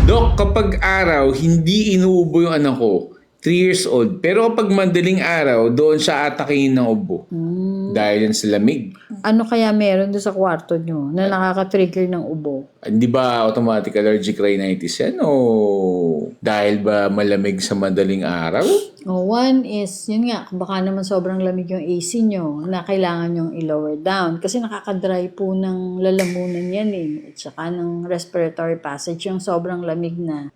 Dok, kapag araw, hindi inuubo yung anak ko. 3 years old. Pero kapag madaling araw, doon siya atakihin ng ubo. Dahil yan sa lamig. Ano kaya meron doon sa kwarto nyo na nakaka-trigger ng ubo? Hindi ba automatic allergic rhinitis yan? O dahil ba malamig sa madaling araw? One is, yun nga, baka naman sobrang lamig yung AC nyo na kailangan yung i-lower down. Kasi nakaka-dry po ng lalamunan yan eh. At saka ng respiratory passage yung sobrang lamig na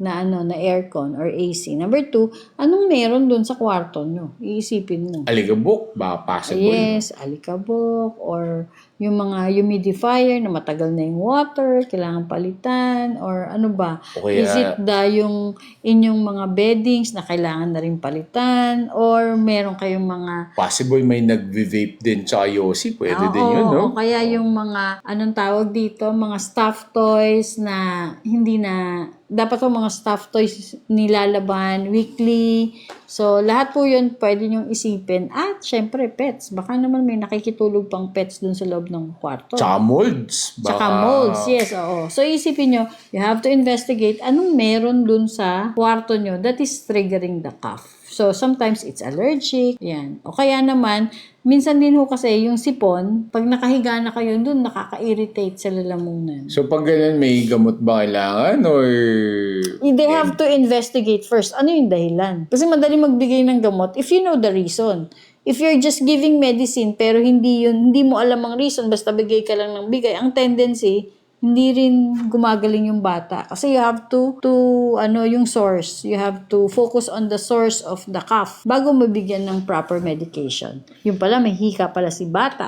aircon or AC. Number 2, anong meron dun sa kwarto nyo? Iisipin mo. Aligabok, baka possible. Yes, alikabok or yung mga humidifier na matagal na yung water, kailangan palitan or ano ba? O kaya- Is it yung inyong mga beddings na kailangan na rin palitan or meron kayong mga Possible may nag-vape din tsaka yosi. Pwede din yun, no? o kaya yung mga, anong tawag dito, mga stuffed toys na hindi na, dapat yung mga stuffed toys nilalaban weekly. So, lahat po yun pwede nyong isipin. At, syempre, pets. Baka naman may nakikitulog pang pets dun sa loob ng kwarto. Tsaka molds. Tsaka molds, yes, oo. So, isipin nyo, you have to investigate anong meron dun sa kwarto nyo that is triggering the cough. So, sometimes it's allergic, yan. O kaya naman, minsan din ho kasi yung sipon, pag nakahiga na kayo dun, nakaka-irritate sa lalamunan. So pag ganun, may gamot ba kailangan? Or... They have to investigate first. Ano yung dahilan? Kasi madali magbigay ng gamot if you know the reason. If you're just giving medicine pero hindi mo alam ang reason, basta bigay ka lang ng bigay, ang tendency, hindi rin gumagaling yung bata. Kasi you have to yung source. You have to focus on the source of the cough bago mabigyan ng proper medication. Yung pala, may hika pala si bata.